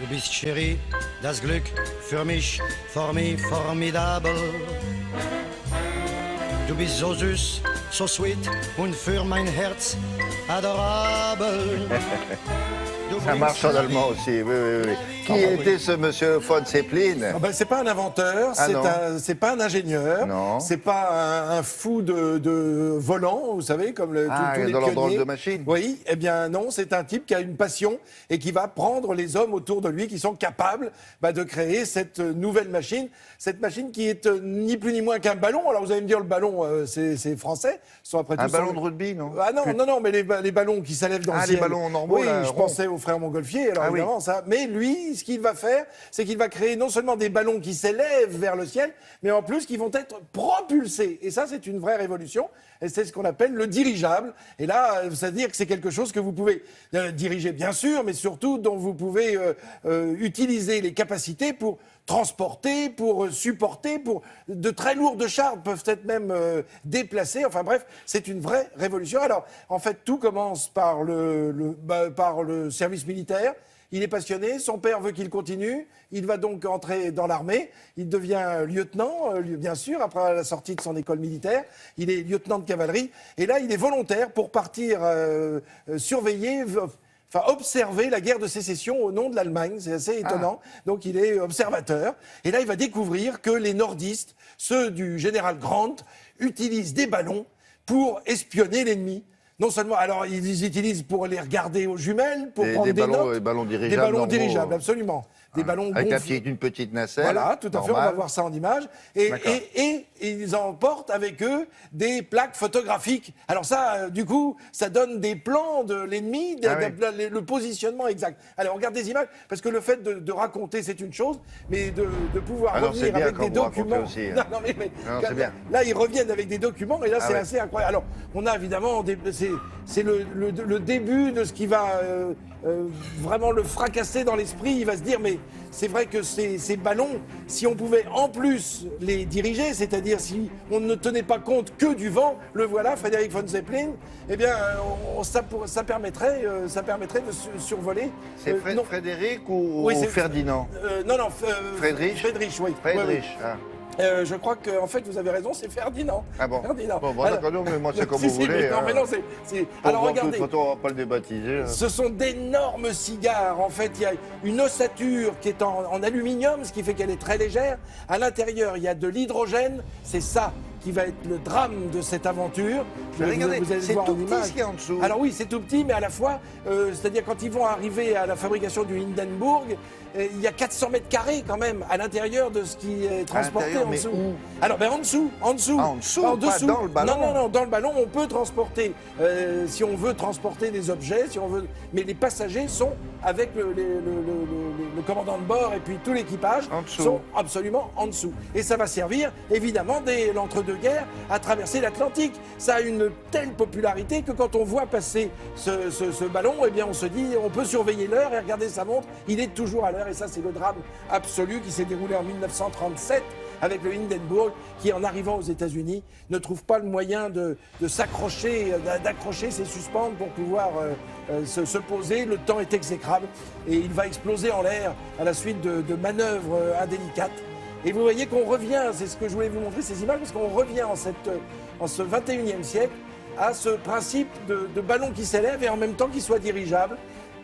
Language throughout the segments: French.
Du bist chérie, das Glück für mich, für mich formidable. Du bist so süß, so sweet und für mein Herz adorable. Ça marche en allemand aussi, oui, oui, oui. Qui était ce monsieur von Zeppelin? Ah ben, c'est pas un inventeur, c'est pas un ingénieur, c'est pas un fou de volant, vous savez, comme tous les dans leur drôle pionniers. de machine. Oui, eh bien non, c'est un type qui a une passion et qui va prendre les hommes autour de lui qui sont capables de créer cette nouvelle machine. Cette machine qui est ni plus ni moins qu'un ballon. Alors vous allez me dire, le ballon, c'est français. Sont après Un tout ballon de rugby, non? Ah non, mais les ballons qui s'élèvent dans le ciel. Les ballons normaux, oui, là, je pensais aux frères Montgolfier, alors évidemment, ça. Mais lui, ce qu'il va faire, c'est qu'il va créer non seulement des ballons qui s'élèvent vers le ciel, mais en plus qui vont être propulsés. Et ça, c'est une vraie révolution. Et c'est ce qu'on appelle le dirigeable. Et là, c'est-à-dire que c'est quelque chose que vous pouvez diriger, bien sûr, mais surtout dont vous pouvez utiliser les capacités pour transporter, pour supporter, pour de très lourdes charges peuvent être même déplacées. Enfin bref, c'est une vraie révolution. Alors, en fait, tout commence par par le service militaire. Il est passionné, son père veut qu'il continue, il va donc entrer dans l'armée, il devient lieutenant, bien sûr, après la sortie de son école militaire, il est lieutenant de cavalerie, et là il est volontaire pour partir surveiller, observer la guerre de sécession au nom de l'Allemagne, c'est assez étonnant, donc il est observateur, et là il va découvrir que les nordistes, ceux du général Grant, utilisent des ballons pour espionner l'ennemi. Non seulement, alors ils les utilisent pour les regarder aux jumelles, pour prendre des notes. Des ballons dirigeables. Des ballons dirigeables, absolument. Des ballons avec une petite nacelle. Voilà, tout à fait, on va voir ça en image. Et ils emportent avec eux des plaques photographiques. Alors ça, du coup, ça donne des plans de l'ennemi, le positionnement exact. Alors, on regarde des images, parce que le fait de raconter, c'est une chose, mais de pouvoir revenir avec des documents... Aussi, non, mais c'est bien. Là, ils reviennent avec des documents, et là, c'est assez incroyable. Alors, on a évidemment... C'est le début de ce qui va vraiment le fracasser dans l'esprit. Il va se dire, mais c'est vrai que ces ballons, si on pouvait en plus les diriger, c'est-à-dire si on ne tenait pas compte que du vent, le voilà, Frédéric von Zeppelin, eh bien, ça permettrait de survoler. C'est Frédéric ou Ferdinand? Non, Friedrich, oui. Friedrich, je crois que en fait vous avez raison, c'est Ferdinand. Ah bon? Ferdinand. Bon, d'accord, mais moi c'est comme vous voulez. Non, mais non, c'est. Alors regardez. De toute façon, on va pas le débaptiser. Ce sont d'énormes cigares. En fait, il y a une ossature qui est en aluminium, ce qui fait qu'elle est très légère. À l'intérieur, il y a de l'hydrogène. C'est ça qui va être le drame de cette aventure. Regardez, vous allez c'est voir tout en petit image. ce qu'il y a en dessous. Alors oui, c'est tout petit, mais à la fois, c'est-à-dire quand ils vont arriver à la fabrication du Hindenburg, il y a 400 mètres carrés quand même à l'intérieur de ce qui est transporté en dessous. Alors en dessous. En dessous, pas dans le ballon. Non, dans le ballon, on peut transporter, si on veut transporter des objets, mais les passagers sont avec le commandant de bord et puis tout l'équipage sont absolument en dessous. Et ça va servir, évidemment, dès l'entre-deux-guerres, à traverser l'Atlantique. Ça a une telle popularité que quand on voit passer ce ballon, eh bien, on se dit, on peut surveiller l'heure et regarder sa montre, il est toujours à l'heure. Et ça, c'est le drame absolu qui s'est déroulé en 1937 avec le Hindenburg, qui, en arrivant aux États-Unis, ne trouve pas le moyen de s'accrocher, d'accrocher ses suspentes pour pouvoir se poser. Le temps est exécrable et il va exploser en l'air à la suite de manœuvres indélicates. Et vous voyez qu'on revient, c'est ce que je voulais vous montrer, ces images, parce qu'on revient en ce 21e siècle à ce principe de ballon qui s'élève et en même temps qui soit dirigeable.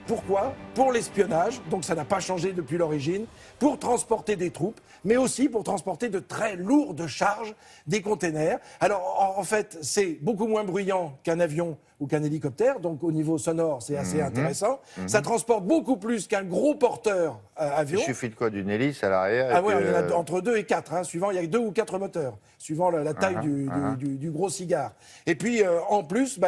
Pourquoi? Pour l'espionnage, donc ça n'a pas changé depuis l'origine, pour transporter des troupes, mais aussi pour transporter de très lourdes charges, des containers. Alors en fait, c'est beaucoup moins bruyant qu'un avion ou qu'un hélicoptère, donc au niveau sonore, c'est assez intéressant. Ça transporte beaucoup plus qu'un gros porteur avion. Il suffit de quoi? D'une hélice à l'arrière? Ah oui, il y en a entre 2 et 4, suivant, il y a 2 ou 4 moteurs, suivant la taille du gros cigare. Et puis, en plus,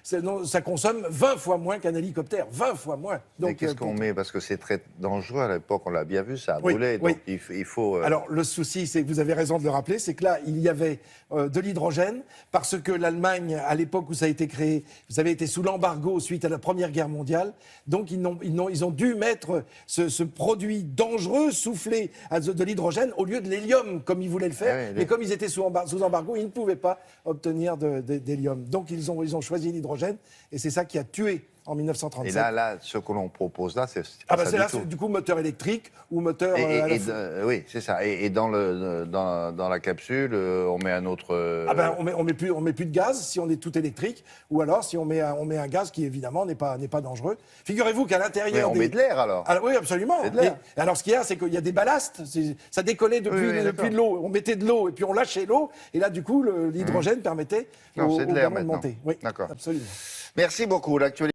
ça consomme 20 fois moins qu'un hélicoptère, 20 fois moins. Donc, mais qu'est-ce qu'on met? Parce que c'est très dangereux à l'époque, on l'a bien vu, ça a brûlé, donc il faut... Alors, le souci, c'est que vous avez raison de le rappeler, c'est que là, il y avait de l'hydrogène, parce que l'Allemagne, à l'époque où ça a été créé, vous avez été sous l'embargo suite à la Première Guerre mondiale, donc ils ont dû mettre ce produit dangereux, soufflé de l'hydrogène, au lieu de l'hélium, comme ils voulaient le faire. Mais comme ils étaient sous embargo, ils ne pouvaient pas obtenir d'hélium. Donc ils ont choisi l'hydrogène, et c'est ça qui a tué en 1937. Et là, ce que l'on propose là, c'est Ah pas bah ça c'est là, du coup, moteur électrique ou moteur... oui, c'est ça. Et dans la capsule, on met un autre... Ah ben, on met plus de gaz si on est tout électrique, ou alors si on met un gaz qui évidemment n'est pas dangereux. Figurez-vous qu'à l'intérieur... Mais on met de l'air alors. Oui, absolument. C'est de l'air. Et alors ce qu'il y a, c'est qu'il y a des ballasts. Ça décollait depuis de l'eau. On mettait de l'eau et puis on lâchait l'eau. Et là, du coup, l'hydrogène permettait Non, c'est de l'air ballon de maintenant. monter. Oui, D'accord. absolument. Merci beaucoup. L'actualité.